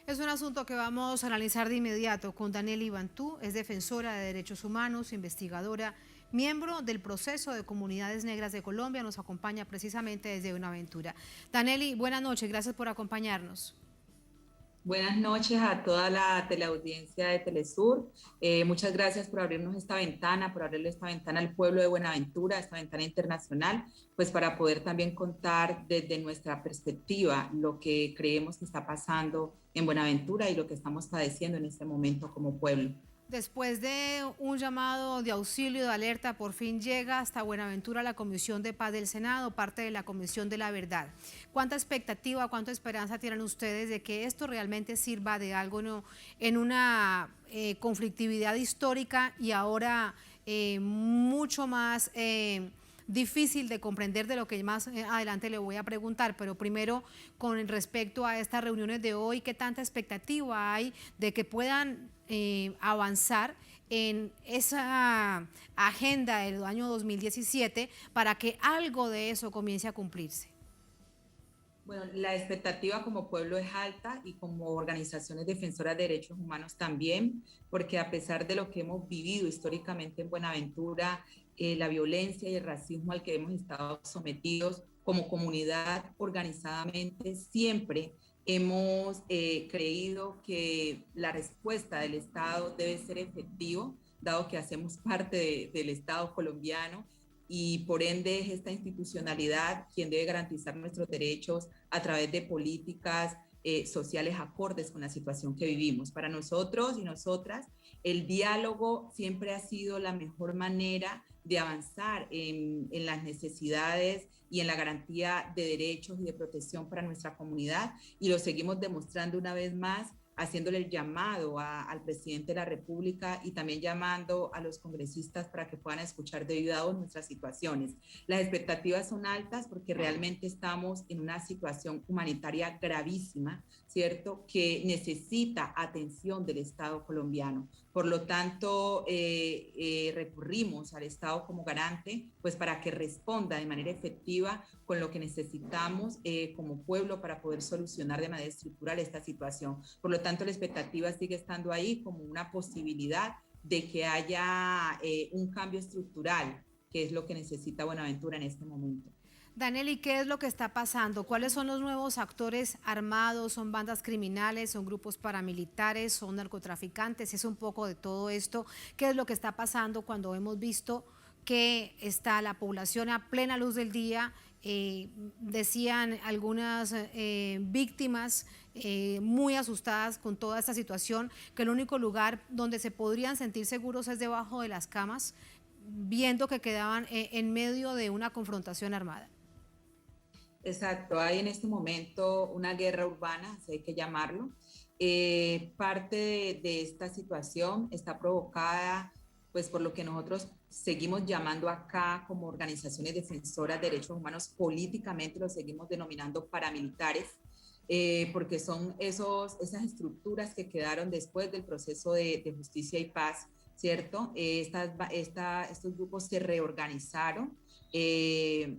Es un asunto que vamos a analizar de inmediato con Danely Bantú, es defensora de derechos humanos, investigadora, miembro del proceso de comunidades negras de Colombia, nos acompaña precisamente desde Buenaventura. Danely, buenas noches, gracias por acompañarnos. Buenas noches a toda la teleaudiencia de Telesur. Muchas gracias por abrirnos esta ventana, por abrirle esta ventana al pueblo de Buenaventura, esta ventana internacional, pues para poder también contar desde nuestra perspectiva lo que creemos que está pasando en Buenaventura y lo que estamos padeciendo en este momento como pueblo. Después de un llamado de auxilio, de alerta, por fin llega hasta Buenaventura la Comisión de Paz del Senado, parte de la Comisión de la Verdad. ¿Cuánta expectativa, cuánta esperanza tienen ustedes de que esto realmente sirva de algo en una conflictividad histórica y ahora mucho más difícil de comprender, de lo que más adelante le voy a preguntar, pero primero con respecto a estas reuniones de hoy, ¿qué tanta expectativa hay de que puedan avanzar en esa agenda del año 2017 para que algo de eso comience a cumplirse? Bueno, la expectativa como pueblo es alta y como organizaciones defensoras de derechos humanos también, porque a pesar de lo que hemos vivido históricamente en Buenaventura, la violencia y el racismo al que hemos estado sometidos como comunidad organizadamente, siempre hemos creído que la respuesta del Estado debe ser efectivo, dado que hacemos parte del Estado colombiano y por ende es esta institucionalidad quien debe garantizar nuestros derechos a través de políticas sociales acordes con la situación que vivimos. Para nosotros y nosotras, el diálogo siempre ha sido la mejor manera de avanzar en las necesidades y en la garantía de derechos y de protección para nuestra comunidad, y lo seguimos demostrando una vez más, haciéndole el llamado al presidente de la República y también llamando a los congresistas para que puedan escuchar de viva voz nuestras situaciones. Las expectativas son altas porque realmente estamos en una situación humanitaria gravísima, ¿cierto? Que necesita atención del Estado colombiano. Por lo tanto, recurrimos al Estado como garante, pues para que responda de manera efectiva con lo que necesitamos como pueblo para poder solucionar de manera estructural esta situación. Por lo tanto, la expectativa sigue estando ahí como una posibilidad de que haya un cambio estructural, que es lo que necesita Buenaventura en este momento. Danely, ¿qué es lo que está pasando? ¿Cuáles son los nuevos actores armados? ¿Son bandas criminales? ¿Son grupos paramilitares? ¿Son narcotraficantes? Es un poco de todo esto. ¿Qué es lo que está pasando cuando hemos visto que está la población a plena luz del día? Decían algunas víctimas muy asustadas con toda esta situación, que el único lugar donde se podrían sentir seguros es debajo de las camas, viendo que quedaban en medio de una confrontación armada. Exacto, hay en este momento una guerra urbana, así hay que llamarlo. Parte de esta situación está provocada pues por lo que nosotros seguimos llamando acá como organizaciones defensoras de derechos humanos, políticamente lo seguimos denominando paramilitares, porque son esas estructuras que quedaron después del proceso de justicia y paz, ¿cierto? Estos grupos se reorganizaron,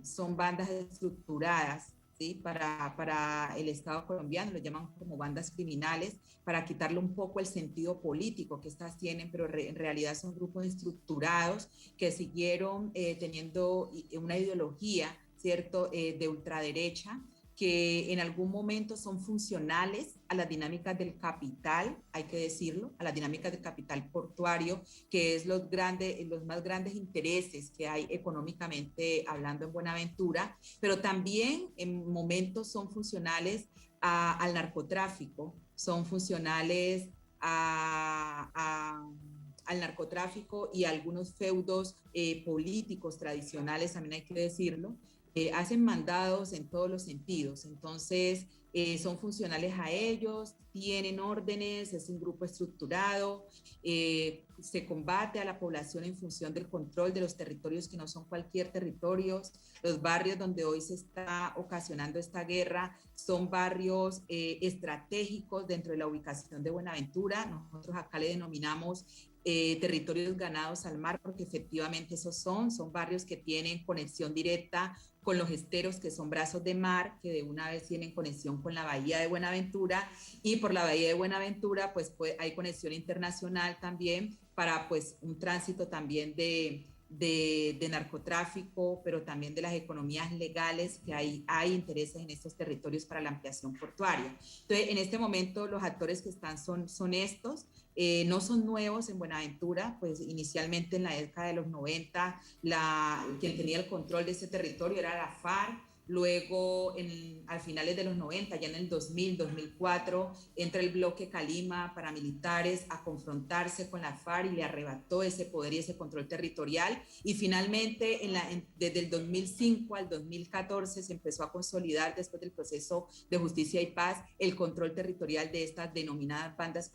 son bandas estructuradas, ¿sí? Para el Estado colombiano, lo llaman como bandas criminales, para quitarle un poco el sentido político que estas tienen, pero en realidad son grupos estructurados que siguieron teniendo una ideología, ¿cierto?, de ultraderecha, que en algún momento son funcionales a las dinámicas del capital, hay que decirlo, a las dinámicas del capital portuario, que es los más grandes intereses que hay económicamente hablando en Buenaventura, pero también en momentos son funcionales al narcotráfico, son funcionales al narcotráfico y a algunos feudos políticos tradicionales, también hay que decirlo, hacen mandados en todos los sentidos. Entonces, son funcionales a ellos, tienen órdenes, es un grupo estructurado, se combate a la población en función del control de los territorios que no son cualquier territorio. Los barrios donde hoy se está ocasionando esta guerra son barrios estratégicos dentro de la ubicación de Buenaventura. Nosotros acá le denominamos territorios ganados al mar, porque efectivamente esos son barrios que tienen conexión directa con los esteros, que son brazos de mar, que de una vez tienen conexión con la bahía de Buenaventura, y por la bahía de Buenaventura pues hay conexión internacional también para pues un tránsito también de narcotráfico, pero también de las economías legales, que hay intereses en estos territorios para la ampliación portuaria. Entonces, en este momento los actores que están son estos, no son nuevos en Buenaventura, pues inicialmente en la década de los 90, quien tenía el control de ese territorio era la FARC. Luego, al finales de los 90, ya en el 2000, 2004, entra el bloque Calima paramilitares a confrontarse con la FARC y le arrebató ese poder y ese control territorial. Y finalmente, desde el 2005 al 2014, se empezó a consolidar, después del proceso de justicia y paz, el control territorial de estas denominadas bandas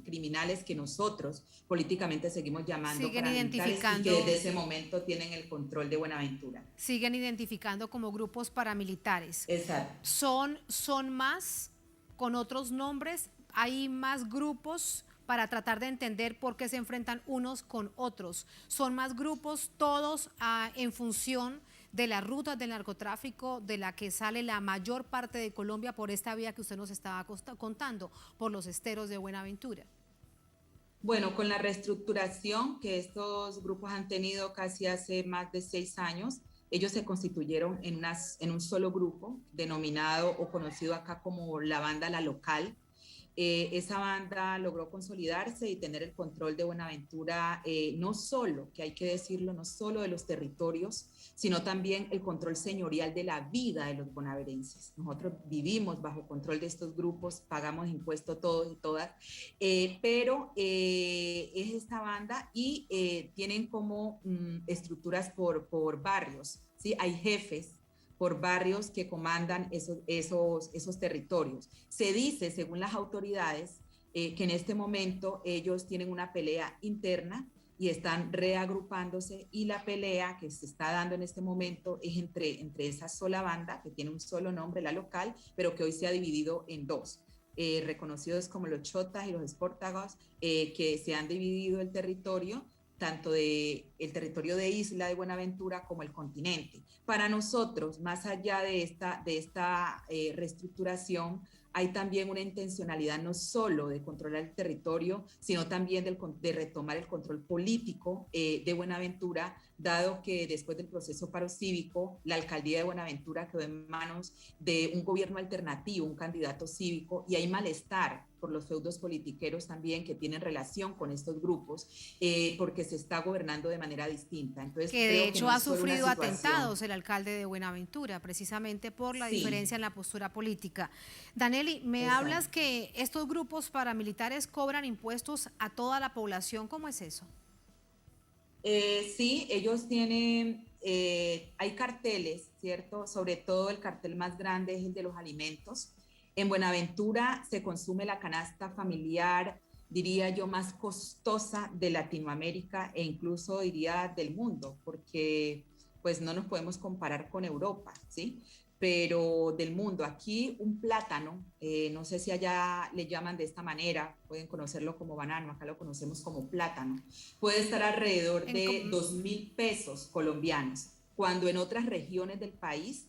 criminales que nosotros políticamente seguimos llamando paramilitares y que desde ese momento tienen el control de Buenaventura. Siguen identificando como grupos paramilitares. Exacto. ¿Son más con otros nombres? ¿Hay más grupos para tratar de entender por qué se enfrentan unos con otros? ¿Son más grupos todos en función de las rutas del narcotráfico de la que sale la mayor parte de Colombia por esta vía que usted nos estaba contando, por los esteros de Buenaventura? Bueno, con la reestructuración que estos grupos han tenido casi hace más de 6 años, ellos se constituyeron en un solo grupo, denominado o conocido acá como la banda La Local. Esa banda logró consolidarse y tener el control de Buenaventura, no solo, que hay que decirlo, no solo de los territorios, sino también el control señorial de la vida de los bonaverenses. Nosotros vivimos bajo control de estos grupos, pagamos impuestos todos y todas, pero es esta banda y tienen como estructuras por barrios, ¿sí? Hay jefes por barrios que comandan esos territorios. Se dice, según las autoridades, que en este momento ellos tienen una pelea interna y están reagrupándose, y la pelea que se está dando en este momento es entre esa sola banda, que tiene un solo nombre, La Local, pero que hoy se ha dividido en dos. Reconocidos como los chotas y los espórtagos, que se han dividido el territorio, tanto el territorio de Isla de Buenaventura como el continente. Para nosotros, más allá de esta reestructuración, hay también una intencionalidad no solo de controlar el territorio, sino también de retomar el control político de Buenaventura, dado que después del proceso paro cívico, la alcaldía de Buenaventura quedó en manos de un gobierno alternativo, un candidato cívico, y hay malestar por los feudos politiqueros también que tienen relación con estos grupos, porque se está gobernando de manera distinta. Entonces, que de hecho ha sufrido atentados el alcalde de Buenaventura, precisamente por la diferencia en la postura política. Danelly, me hablas que estos grupos paramilitares cobran impuestos a toda la población, ¿cómo es eso? Sí, ellos tienen, hay carteles, ¿cierto? Sobre todo el cartel más grande es el de los alimentos. En Buenaventura se consume la canasta familiar, diría yo, más costosa de Latinoamérica e incluso diría del mundo, porque pues no nos podemos comparar con Europa, ¿sí? Pero del mundo. Aquí un plátano, no sé si allá le llaman de esta manera, pueden conocerlo como banano, acá lo conocemos como plátano, puede estar alrededor de 2.000 pesos colombianos, cuando en otras regiones del país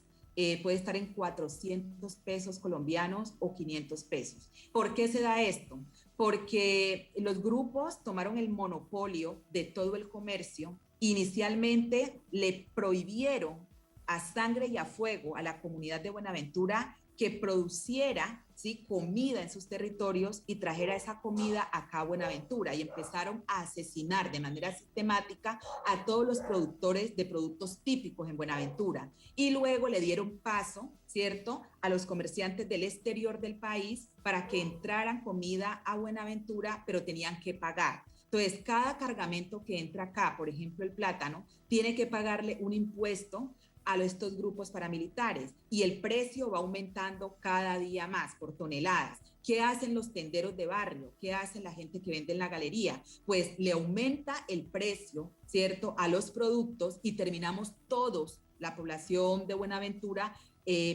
puede estar en 400 pesos colombianos o 500 pesos. ¿Por qué se da esto? Porque los grupos tomaron el monopolio de todo el comercio. Inicialmente le prohibieron a sangre y a fuego a la comunidad de Buenaventura que produciera, ¿sí?, comida en sus territorios y trajera esa comida acá a Buenaventura, y empezaron a asesinar de manera sistemática a todos los productores de productos típicos en Buenaventura, y luego le dieron paso, ¿cierto?, a los comerciantes del exterior del país para que entraran comida a Buenaventura, pero tenían que pagar. Entonces, cada cargamento que entra acá, por ejemplo el plátano, tiene que pagarle un impuesto a estos grupos paramilitares, y el precio va aumentando cada día más por toneladas. ¿Qué hacen los tenderos de barrio? ¿Qué hacen la gente que vende en la galería? Pues le aumenta el precio, ¿cierto?, a los productos, y terminamos todos, la población de Buenaventura,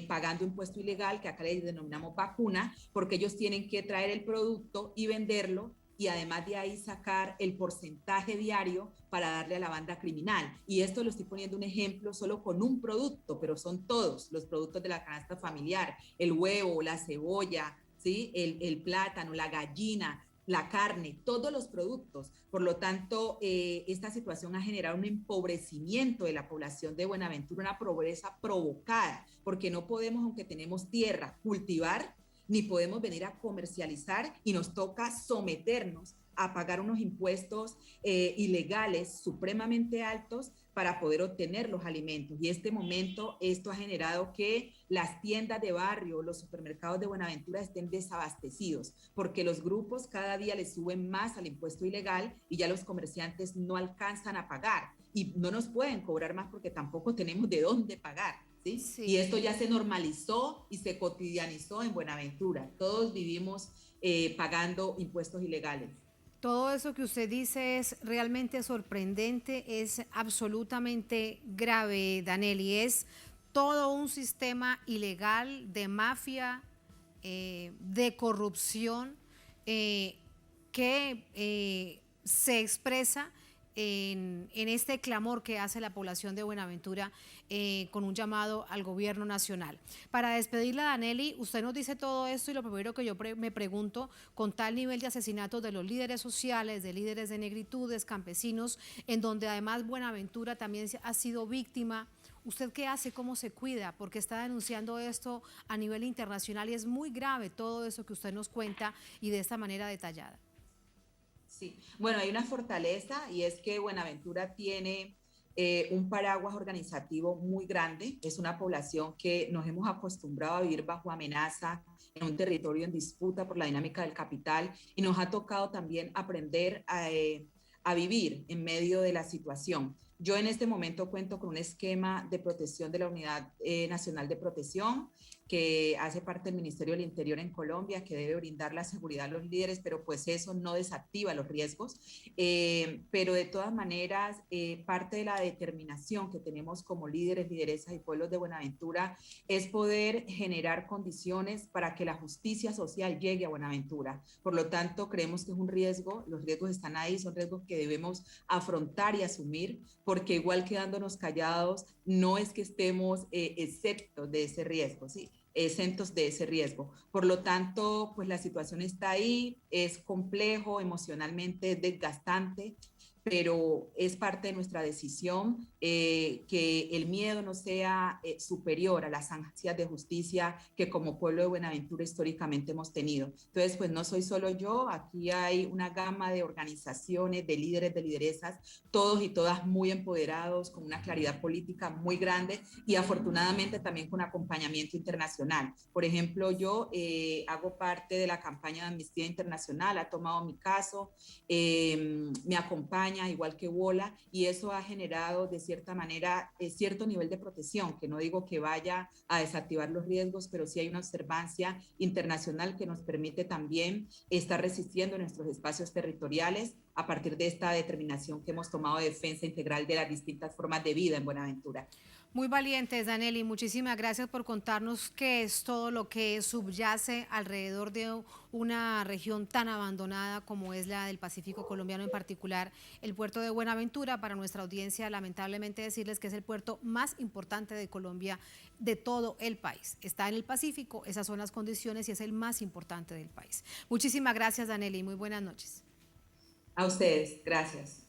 pagando impuesto ilegal, que acá le denominamos vacuna, porque ellos tienen que traer el producto y venderlo, y además de ahí sacar el porcentaje diario para darle a la banda criminal. Y esto lo estoy poniendo un ejemplo solo con un producto, pero son todos los productos de la canasta familiar: el huevo, la cebolla, ¿sí? El plátano, la gallina, la carne, todos los productos. Por lo tanto, esta situación ha generado un empobrecimiento de la población de Buenaventura, una pobreza provocada, porque no podemos, aunque tenemos tierra, cultivar, ni podemos venir a comercializar, y nos toca someternos a pagar unos impuestos ilegales supremamente altos para poder obtener los alimentos. Y este momento, esto ha generado que las tiendas de barrio, los supermercados de Buenaventura estén desabastecidos, porque los grupos cada día les suben más al impuesto ilegal y ya los comerciantes no alcanzan a pagar y no nos pueden cobrar más porque tampoco tenemos de dónde pagar. ¿Sí? Sí. Y esto ya se normalizó y se cotidianizó en Buenaventura. Todos vivimos pagando impuestos ilegales. Todo eso que usted dice es realmente sorprendente, es absolutamente grave, Danelli. Es todo un sistema ilegal de mafia, de corrupción, que se expresa en este clamor que hace la población de Buenaventura, con un llamado al gobierno nacional. Para despedirla, Danelli, usted nos dice todo esto y lo primero que yo me pregunto, con tal nivel de asesinatos de los líderes sociales, de líderes de negritudes, campesinos, en donde además Buenaventura también ha sido víctima, ¿usted qué hace? ¿Cómo se cuida? Porque está denunciando esto a nivel internacional y es muy grave todo eso que usted nos cuenta y de esta manera detallada. Sí, bueno, hay una fortaleza y es que Buenaventura tiene un paraguas organizativo muy grande. Es una población que nos hemos acostumbrado a vivir bajo amenaza en un territorio en disputa por la dinámica del capital, y nos ha tocado también aprender a vivir en medio de la situación. Yo en este momento cuento con un esquema de protección de la Unidad Nacional de Protección, que hace parte del Ministerio del Interior en Colombia, que debe brindar la seguridad a los líderes, pero pues eso no desactiva los riesgos. Pero de todas maneras, parte de la determinación que tenemos como líderes, lideresas y pueblos de Buenaventura es poder generar condiciones para que la justicia social llegue a Buenaventura. Por lo tanto, creemos que es un riesgo, los riesgos están ahí, son riesgos que debemos afrontar y asumir, porque igual quedándonos callados, no es que estemos exceptos de ese riesgo, ¿sí? Exentos de ese riesgo. Por lo tanto, pues la situación está ahí, es complejo, emocionalmente desgastante, pero es parte de nuestra decisión que el miedo no sea superior a las ansias de justicia que como pueblo de Buenaventura históricamente hemos tenido. Entonces, pues no soy solo yo, aquí hay una gama de organizaciones, de líderes, de lideresas, todos y todas muy empoderados, con una claridad política muy grande y afortunadamente también con acompañamiento internacional. Por ejemplo, yo hago parte de la campaña de Amnistía Internacional, ha tomado mi caso, me acompaña, igual que Wola, y eso ha generado de cierta manera cierto nivel de protección, que no digo que vaya a desactivar los riesgos, pero sí hay una observancia internacional que nos permite también estar resistiendo en nuestros espacios territoriales a partir de esta determinación que hemos tomado de defensa integral de las distintas formas de vida en Buenaventura. Muy valientes, Danelli. Muchísimas gracias por contarnos qué es todo lo que subyace alrededor de una región tan abandonada como es la del Pacífico colombiano, en particular el puerto de Buenaventura. Para nuestra audiencia, lamentablemente decirles que es el puerto más importante de Colombia, de todo el país. Está en el Pacífico, esas son las condiciones y es el más importante del país. Muchísimas gracias, Danelli. Muy buenas noches. A ustedes, gracias.